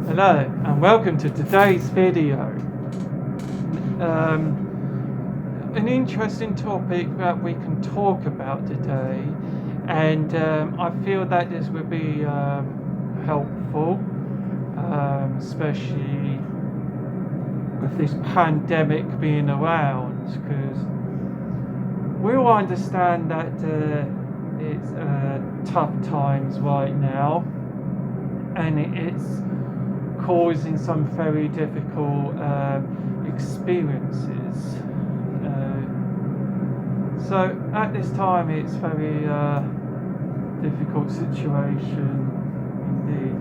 Hello and welcome to today's video. An interesting topic that we can talk about today, and I feel that this would be helpful, especially with this pandemic being around, because we all understand that it's tough times right now, and it's causing some very difficult experiences. So at this time it's very difficult situation indeed.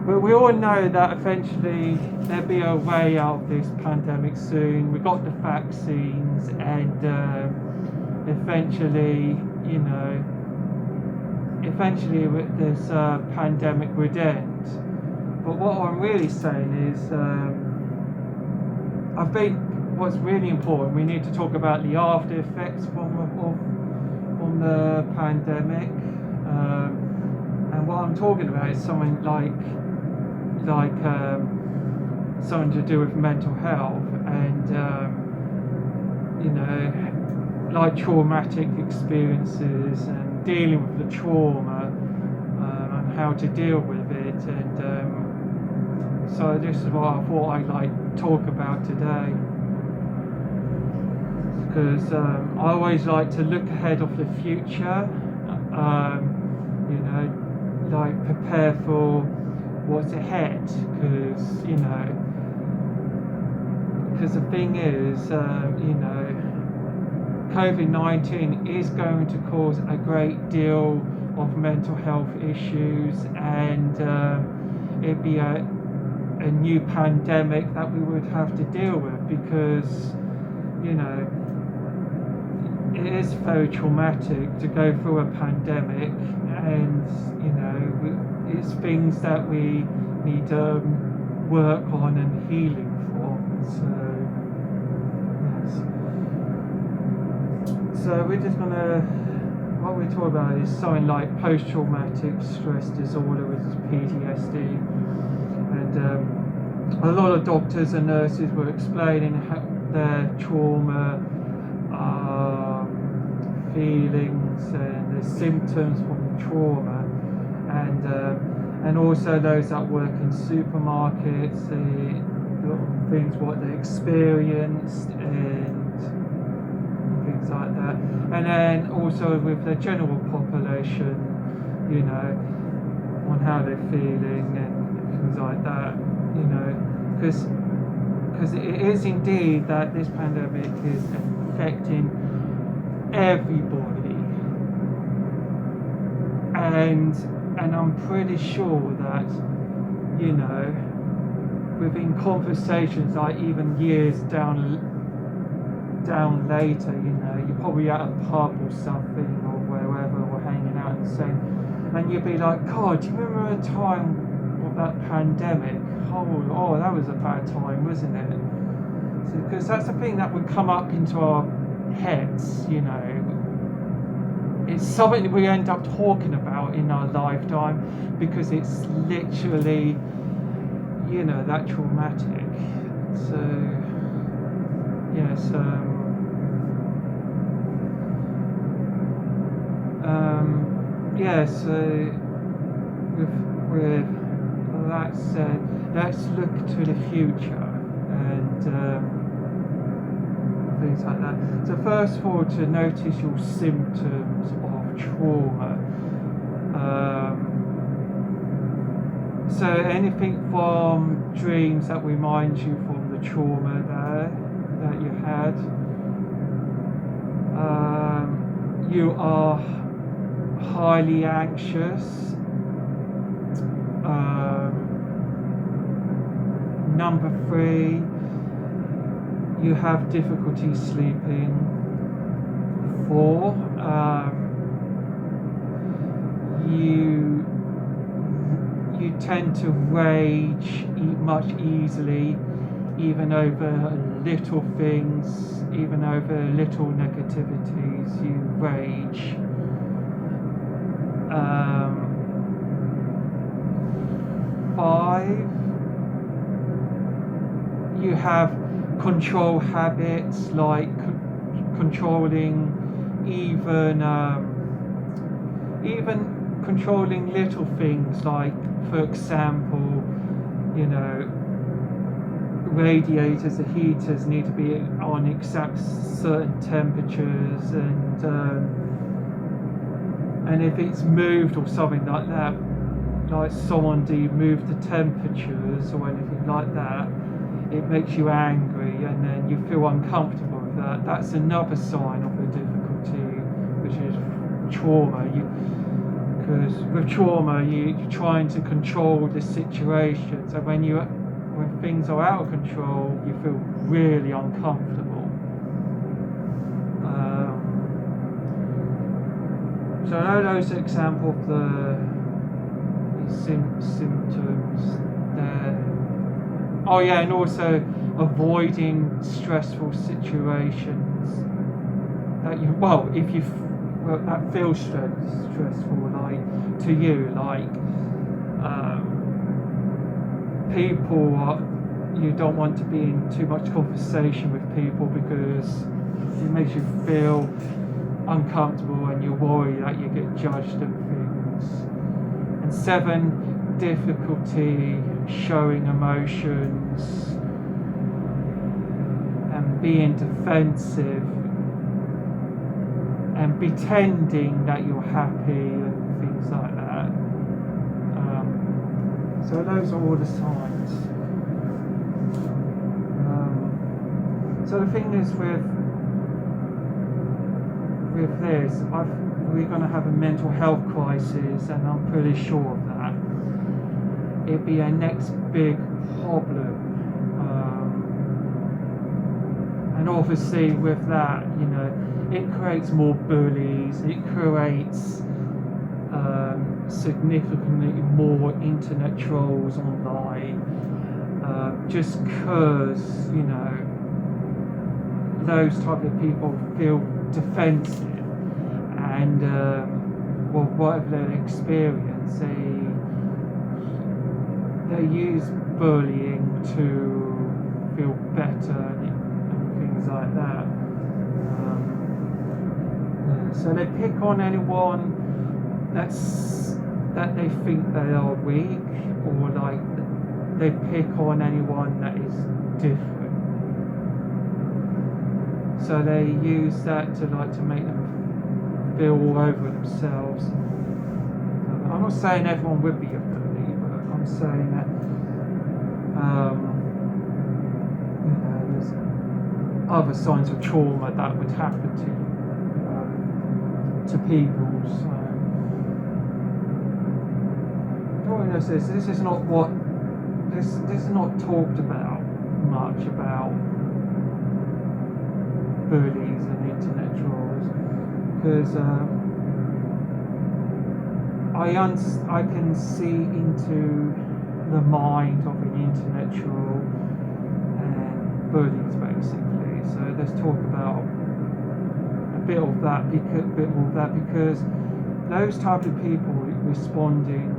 But we all know that eventually there'll be a way out of this pandemic soon. We've got the vaccines, and eventually this pandemic would end. But what I'm really saying is, I think what's really important, we need to talk about the after effects from the pandemic. And what I'm talking about is something like something to do with mental health, and like traumatic experiences and dealing with the trauma, and how to deal with it. And so this is what I thought I'd talk about today, because I always like to look ahead of the future, prepare for what's ahead, because the thing is, Covid-19 is going to cause a great deal of mental health issues, and it'd be a new pandemic that we would have to deal with, because it is very traumatic to go through a pandemic, and it's things that we need to work on and healing from. So we're just gonna, what we're talking about is something like post-traumatic stress disorder, which is PTSD, and a lot of doctors and nurses were explaining how their trauma feelings and the symptoms from the trauma, and also those that work in supermarkets, the things what they experienced and things like that, and then also with the general population, on how they're feeling and things like that, because it is indeed that this pandemic is affecting everybody, and I'm pretty sure that within conversations, like even years down later, you're probably at a pub or something or wherever, or hanging out and saying, and you'd be like, God, do you remember a time of that pandemic? Oh, that was a bad time, wasn't it? Because that's the thing that would come up into our heads, it's something that we end up talking about in our lifetime, because it's literally that traumatic. So yes, so with that said, let's look to the future and things like that. So first of all, to notice your symptoms of trauma. So anything from dreams that remind you from the trauma that you had. You are highly anxious. Number 3, you have difficulty sleeping. 4, you tend to rage much easily, even over little things, even over little negativities, you rage. survive. You have control habits like controlling even controlling little things like, for example, you know, radiators or heaters need to be on exact certain temperatures, and if it's moved or something like that, like someone moved the temperatures or anything like that, it makes you angry and then you feel uncomfortable with that. That's another sign of a difficulty, which is trauma. Because with trauma, you're trying to control the situation. So when things are out of control, you feel really uncomfortable. So I know those are examples of the symptoms there. Oh yeah, and also avoiding stressful situations that that feels stressful, like to you, like people you don't want to be in too much conversation with people because it makes you feel uncomfortable and you worry that you get judged and things. And 7, difficulty showing emotions and being defensive and pretending that you're happy and things like that. So those are all the signs. So the thing is with this, we're going to have a mental health crisis, and I'm pretty sure of that. It'd be a next big problem. And obviously with that, you know, it creates more bullies, it creates significantly more internet trolls online, just because, you know, those type of people feel defensive and whatever their experience, they use bullying to feel better and things like that. So they pick on anyone that they think they are weak, or like they pick on anyone that is different. So they use that to make them feel all over themselves. I'm not saying everyone would be a bully, but I'm saying that you know, there's other signs of trauma that would happen to people. So this is not what this is not talked about much about bullies and internet trolls, because I can see into the mind of an internet troll and bullies basically. So let's talk about a bit more of that, because those type of people responding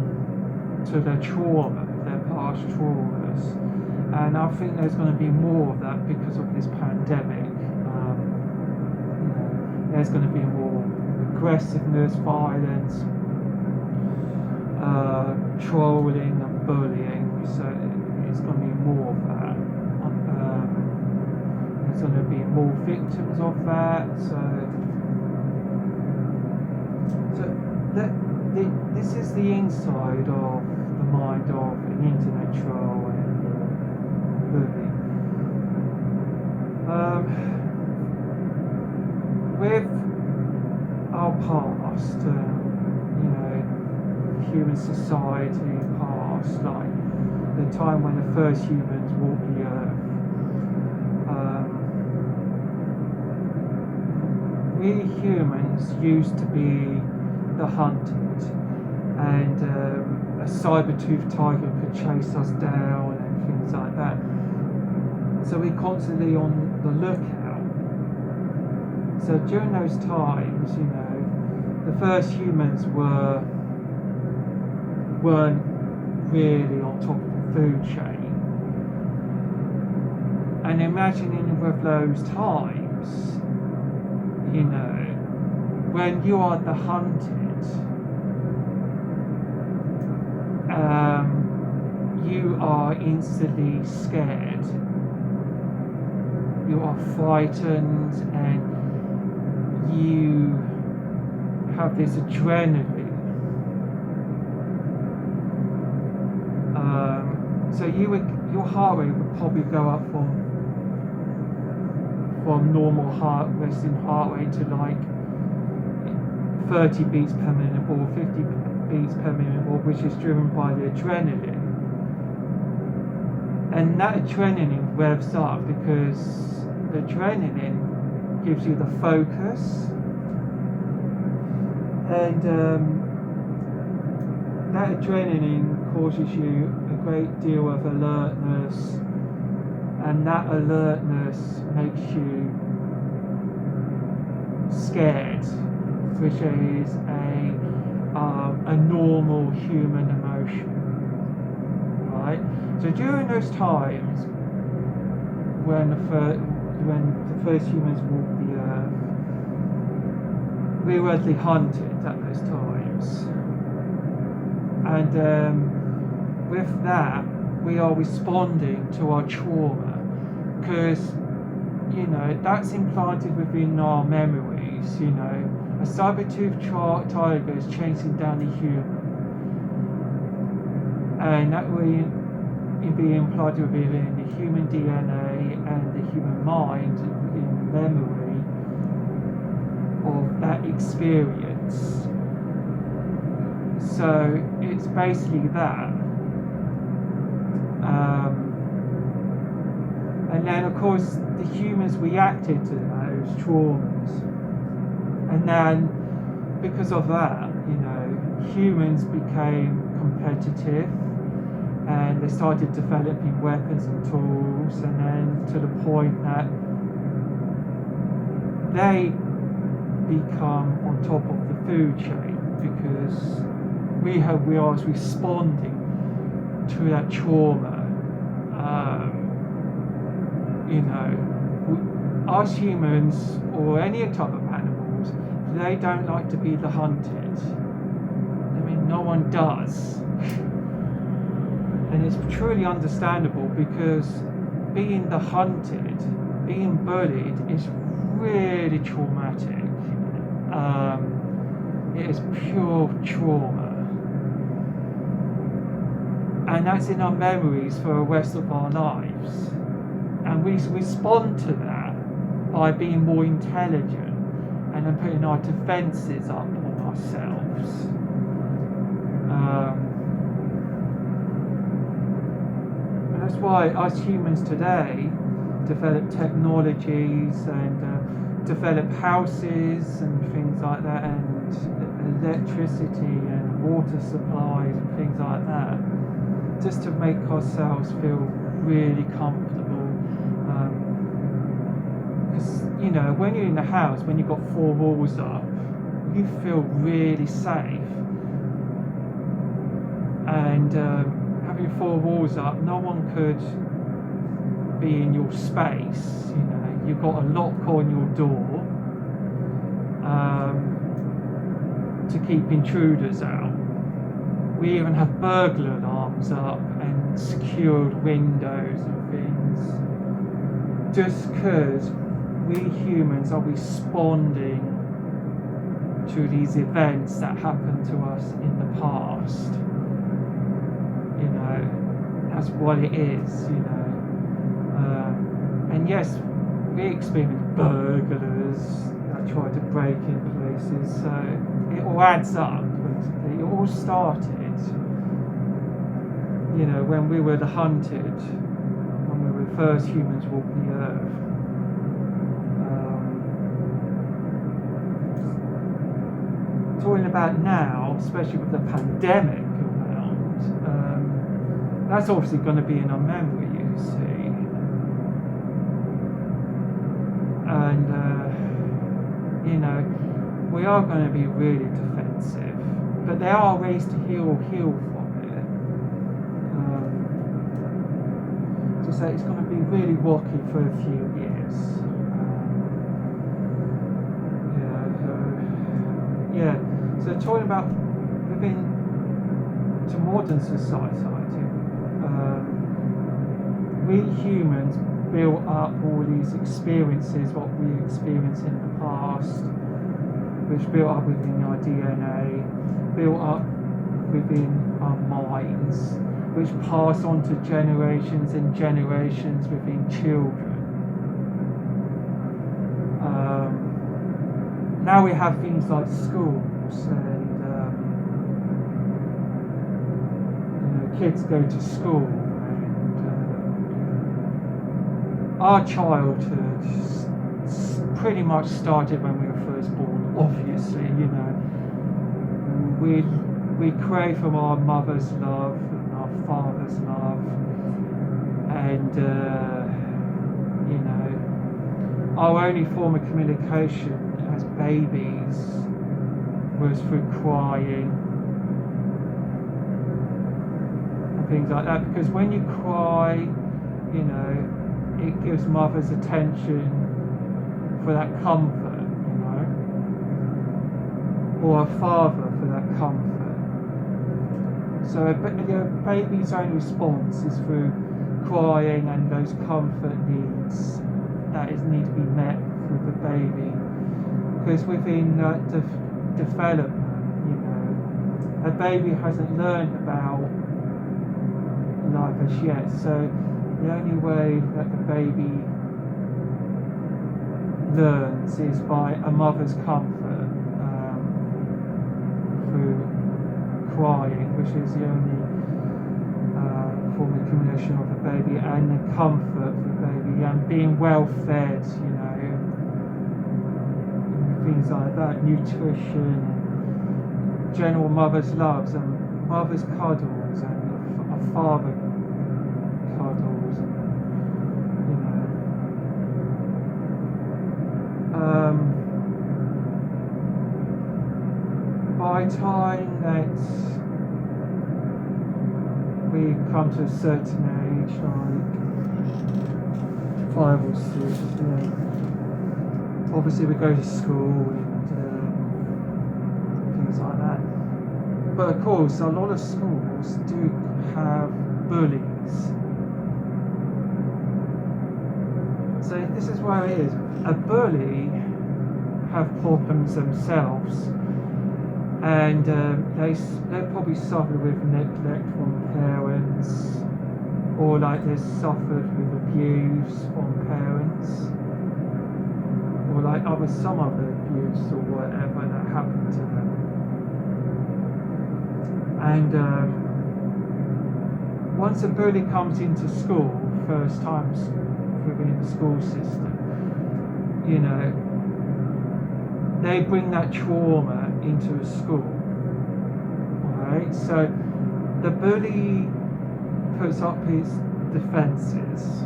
to their trauma, their past traumas, and I think there's going to be more of that because of this pandemic. There's going to be more aggressiveness, violence, trolling and bullying, so it's going to be more of that. There's going to be more victims of that, this is the inside of the mind of an internet troll and bully. With our past, you know, human society past, like the time when the first humans walked the earth, we humans used to be the hunted, and a saber-toothed tiger could chase us down and things like that. So we're constantly on the lookout. So during those times, you know, the first humans weren't really on top of food chain. And imagining with those times, you know, when you are the hunted, you are instantly scared. You are frightened, and you have this adrenaline. So your heart rate would probably go up from normal resting heart rate to like 30 beats per minute or 50 beats per minute, or which is driven by the adrenaline. And that adrenaline revs up because the adrenaline gives you the focus, and that adrenaline causes you a great deal of alertness, and that alertness makes you scared, which is a normal human emotion, right? So during those times when the first humans walked the earth, we were the hunted at those times, and with that we are responding to our trauma, because you know that's implanted within our memories. You know, a saber-toothed tiger is chasing down a human, and that will be implanted within the human DNA and the human mind in memory of that experience. So it's basically that. And then of course the humans reacted to those traumas, and then because of that, you know, humans became competitive, and they started developing weapons and tools, and then to the point that they become on top of the food chain, because we are responding to that trauma. You know, us humans or any type of animals, they don't like to be the hunted. I mean, no one does. And it's truly understandable, because being the hunted, being bullied is really traumatic. It is pure trauma. And that's in our memories for the rest of our lives. And we respond to that by being more intelligent and then putting our defences up on ourselves. And that's why us humans today develop technologies and develop houses and things like that, and electricity and water supplies and things like that, just to make ourselves feel really comfortable. Because you know, when you're in the house, when you've got 4 walls up, you feel really safe. And having 4 walls up, no one could be in your space. You know, you've got a lock on your door to keep intruders out. We even have burglar alarms up and secured windows and things, just because we humans are responding to these events that happened to us in the past. You know, that's what it is, you know. And yes, we experience burglars that try to break in places, so it all adds up, basically. It all started, you know, when we were the hunted, when we were the first humans walking the earth. Talking about now, especially with the pandemic around, that's obviously going to be in our memory, you see. And, you know, we are going to be really defensive, but there are ways to heal from it. so it's going to be really rocky for a few years. So talking about within to modern society, we humans built up all these experiences, what we experienced in the past, which built up within our DNA, built up within our minds, which pass on to generations and generations within children. Now we have things like schools, and kids go to school, and our childhood pretty much started when we were first born. Obviously, we crave from our mother's love and our father's love, and our only form of communication as babies was through crying and things like that, because when you cry, it gives mothers attention for that comfort, or a father for that comfort. So a baby's only response is through crying and those comfort needs that need to be met with the baby. Because within development, a baby hasn't learned about life as yet. So the only way that the baby learns is by a mother's comfort, through crying, which is the only form of communication of the baby, and the comfort for the baby, and being well fed, things like that, nutrition, general mother's loves, and mother's cuddles, and a father cuddles, by the time that we come to a certain age, like 5 or 6, obviously we go to school and things like that. But of course, a lot of schools do have bullies. So this is where it is. A bully have problems themselves, and they probably suffer with neglect from parents, or like they suffered with abuse from parents, or like some other abuse or whatever that happened to them. And once a bully comes into school, first time within the school system, they bring that trauma into a school. Alright, so the bully puts up his defences,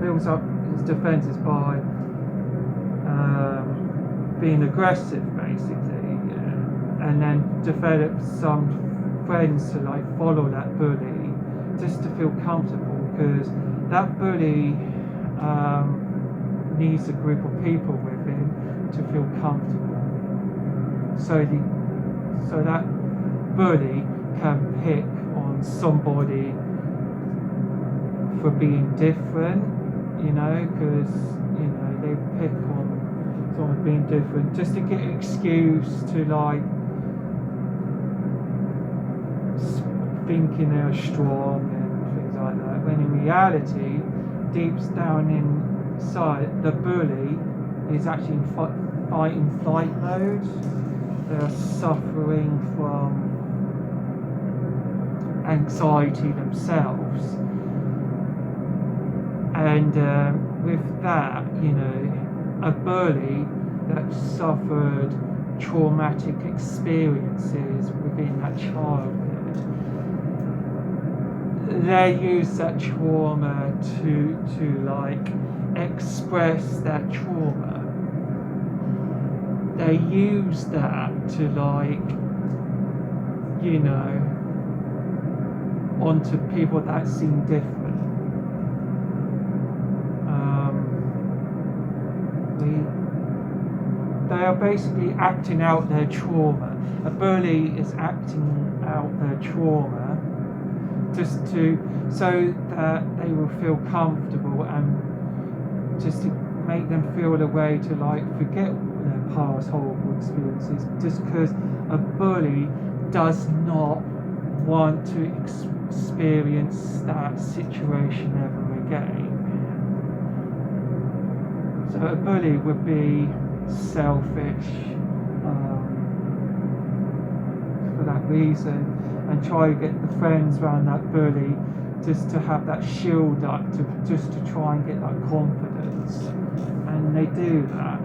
builds up his defences by being aggressive, basically, and then develops some friends to follow that bully, just to feel comfortable, because that bully needs a group of people with him to feel comfortable. So that bully can pick on somebody for being different, because they pick on someone being different just to get an excuse to thinking they're strong and things like that. When in reality, deep down inside, the bully is actually in fight and flight mode. They're suffering from anxiety themselves, and with that, a bully that suffered traumatic experiences within that childhood, they use that trauma to express that trauma. They use that to onto people that seem different. They are basically acting out their trauma. A bully is acting out their trauma just so that they will feel comfortable and just to make them feel a way to like forget their past horrible experiences, just because a bully does not want to experience that situation ever again. So a bully would be selfish for that reason, and try to get the friends around that bully just to have that shield up, just to try and get that confidence, and they do that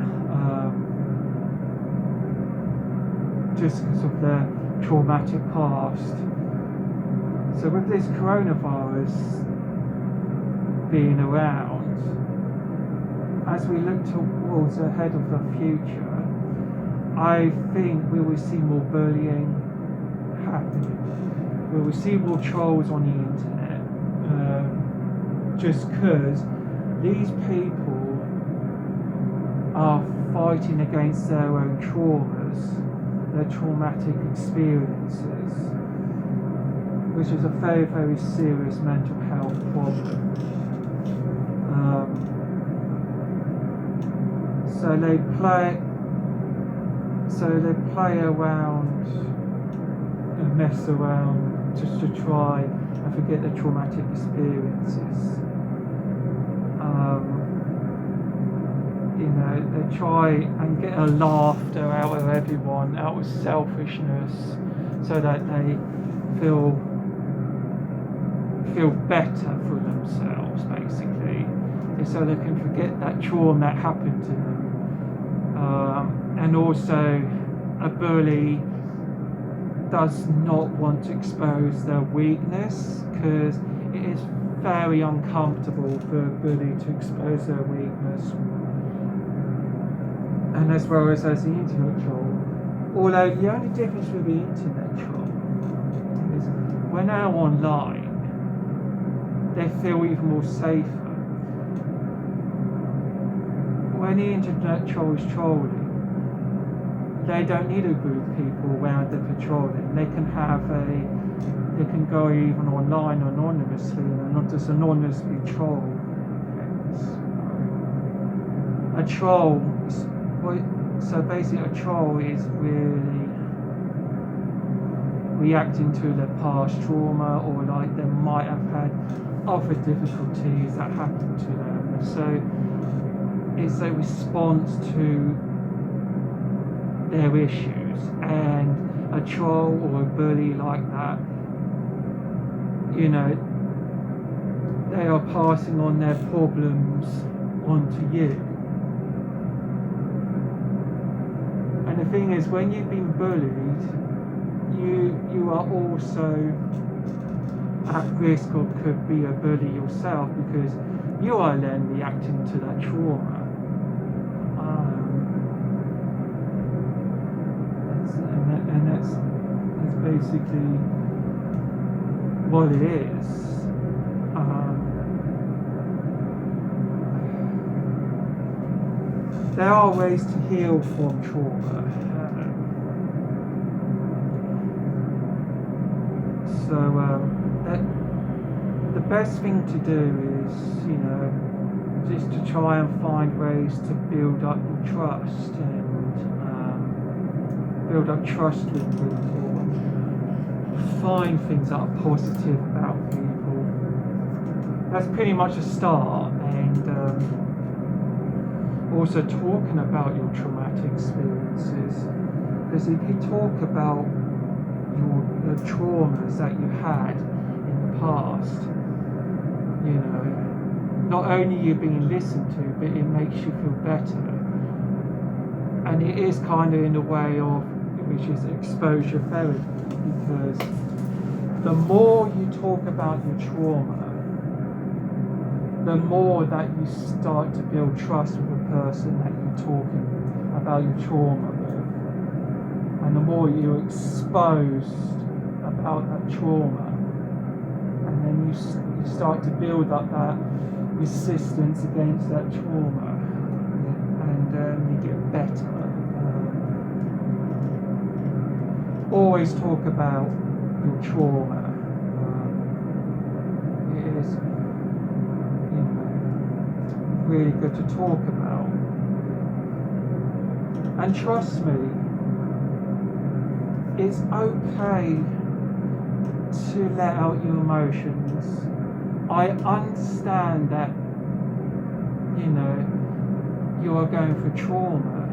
just because of their traumatic past. So with this coronavirus being around, as we look towards ahead of the future, I think we will see more bullying happening. We will see more trolls on the internet, just because these people are fighting against their own traumas, their traumatic experiences, which is a very, very serious mental health problem. So they play around and mess around just to try and forget their traumatic experiences. They try and get a laughter out of everyone, out of selfishness, so that they feel better for themselves, basically, so they can forget that trauma that happened to them. And also, a bully does not want to expose their weakness, because it is very uncomfortable for a bully to expose their weakness. And as well as the internet troll. Although the only difference with the internet troll is when they're online, they feel even more safer. When the internet troll is trolling, they don't need a group of people around them for trolling. They can go even online anonymously and not just anonymously troll things. A troll is, so basically a troll is really reacting to their past trauma, or like they might have had other difficulties that happened to them. So it's a response to their issues, and a troll or a bully like that, they are passing on their problems onto you. And the thing is, when you've been bullied, you are also at risk of could be a bully yourself, because you are then reacting to that trauma. And that's basically what it is. There are ways to heal from trauma. The best thing to do is, just to try and find ways to build up your trust and build up trust with people. Find things that are positive about people. That's pretty much a start, and also talking about your traumatic experiences, because if you talk about the traumas that you had in the past, not only you're being listened to, but it makes you feel better. And it is kind of in a way of, which is exposure therapy, because the more you talk about your trauma, the more that you start to build trust with the person that you're talking about your trauma with. And the more you're exposed about that trauma, and then you start to build up that resistance against that trauma, and you get better. Always talk about your trauma. It is, really good to talk about. And trust me, it's okay to let out your emotions. I understand that, you are going through trauma,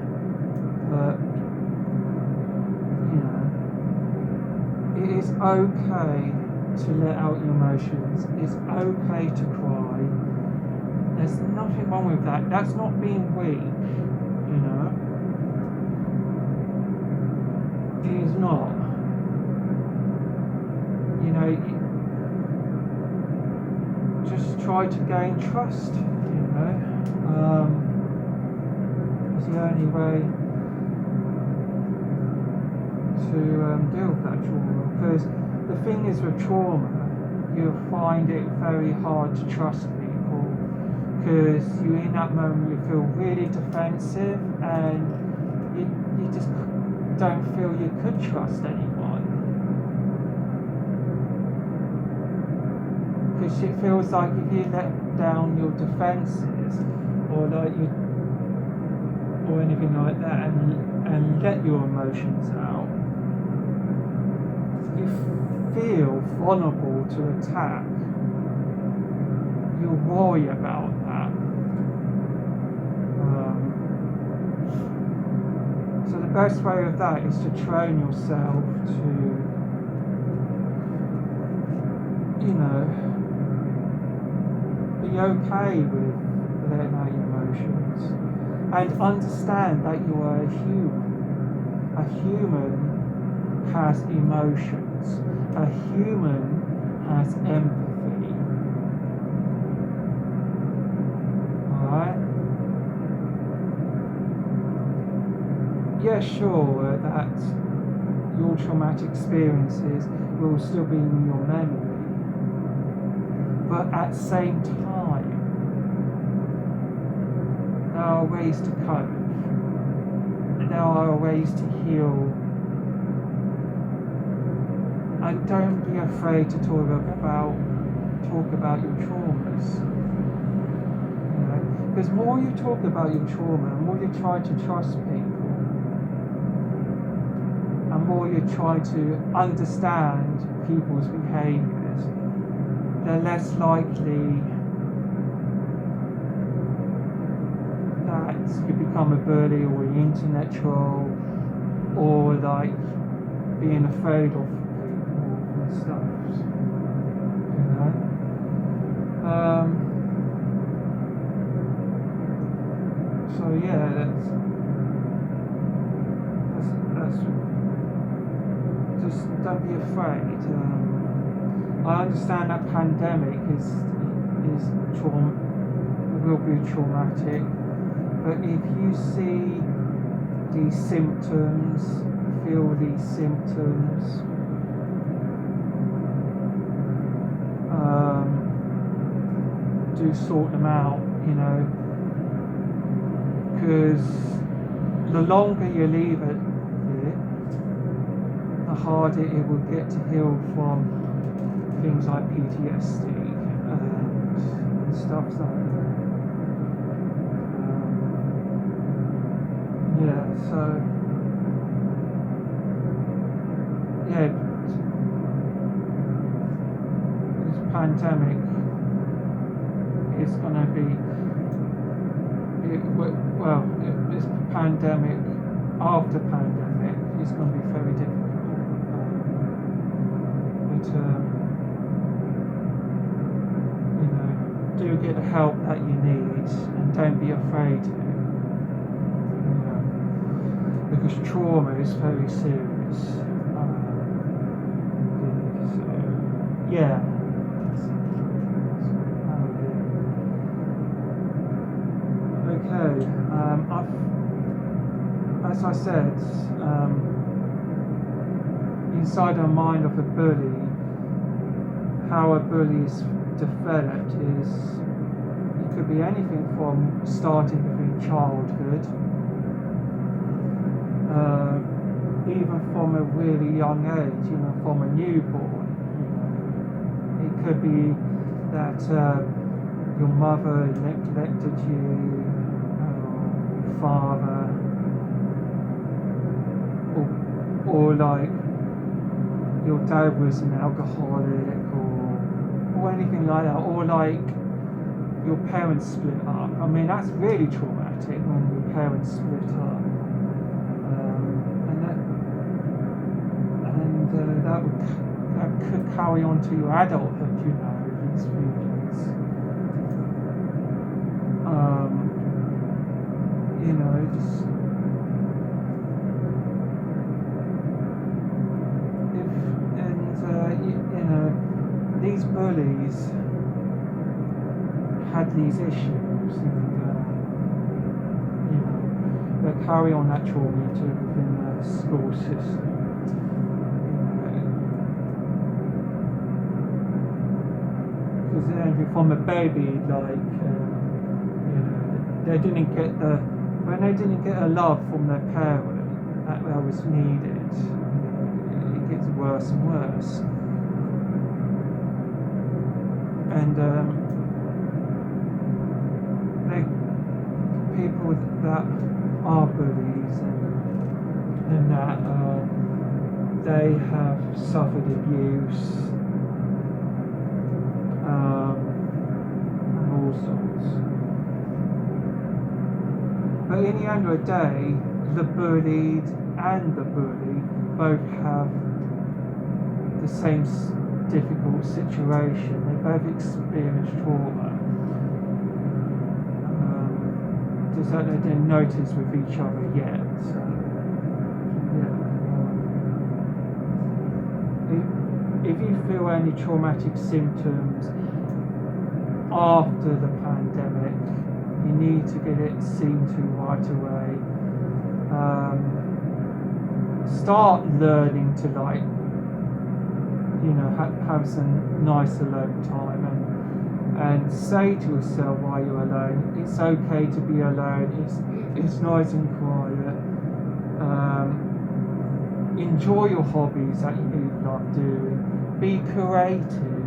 but, it is okay to let out your emotions. It's okay to cry. There's nothing wrong with that. That's not being weak, It is not. Just try to gain trust, It's the only way to deal with that trauma. Because the thing is with trauma, you'll find it very hard to trust people, because you in that moment you feel really defensive, and you just don't feel you could trust anyone, because it feels like if you let down your defenses or anything like that, and let your emotions out, you feel vulnerable to attack. You worry about that. So the best way of that is to train yourself to, be okay with letting out your emotions, and understand that you are a human. A human has emotions. A human has empathy. Alright? Yeah, sure, that your traumatic experiences will still be in your memory, but at the same time, there are ways to cope. There are ways to heal. And don't be afraid to talk about your traumas. Because more you talk about your trauma, the more you try to trust people, and more you try to understand people's behaviours, they're less likely that you become a bully or an internet troll, or like being afraid of stuff, so yeah, that's just don't be afraid. I understand that pandemic is will be traumatic, but if you see these symptoms, feel these symptoms, do sort them out, because the longer you leave it, the harder it will get to heal from things like PTSD and stuff like that. So this pandemic is going to be, this pandemic, after pandemic, is going to be very difficult. Do get the help that you need, and don't be afraid to. Because trauma is very serious. Okay, as I said, inside the mind of a bully, how a bully is developed is it could be anything from starting within childhood, even from a really young age, from a newborn. It could be that your mother neglected you, father, or like your dad was an alcoholic, or anything like that, or like your parents split up. I mean, that's really traumatic when your parents split up, and that could carry on to your adulthood, these feelings. Just these bullies had these issues, and they carry on that trauma within the school system. Because then, from a baby, they didn't get when they didn't get a love from their parent that was needed. It gets worse and worse. And people that are bullies and that they have suffered abuse and all sorts. But in the end of the day, the bullied and the bully both have the same difficult situation. They both experience trauma. Just that they didn't notice with each other yet. So, if you feel any traumatic symptoms after the pandemic, you need to get it seen to right away. Start learning to have some nice alone time, and say to yourself while you're alone, it's okay to be alone, it's nice and quiet. Enjoy your hobbies that you love doing. Be creative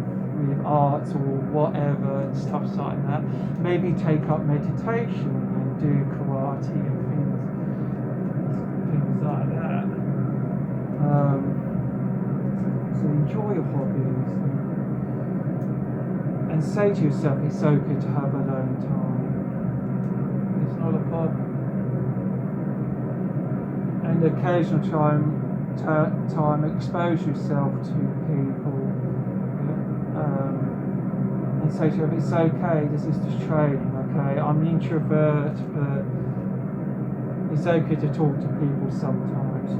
with art or whatever and stuff like that. Maybe take up meditation and do karate and things like that. So enjoy your hobbies and say to yourself, it's okay to have alone time. It's not a problem. And occasional time expose yourself to people, and say to yourself, it's okay, this is just training, okay? I'm an introvert, but it's okay to talk to people sometimes,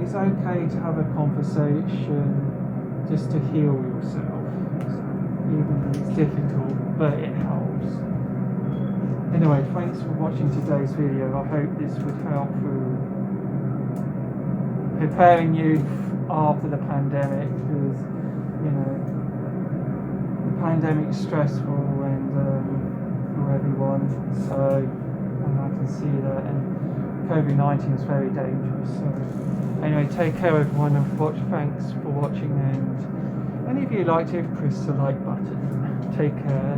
It's okay to have a conversation just to heal yourself, even though it's difficult, but it helps. Anyway, thanks for watching today's video. I hope this would help through preparing you after the pandemic, because the pandemic is stressful and for everyone. So, and I can see that, and Covid-19 is very dangerous. So, anyway, take care everyone, and thanks for watching. And if you liked it, press the like button. Take care.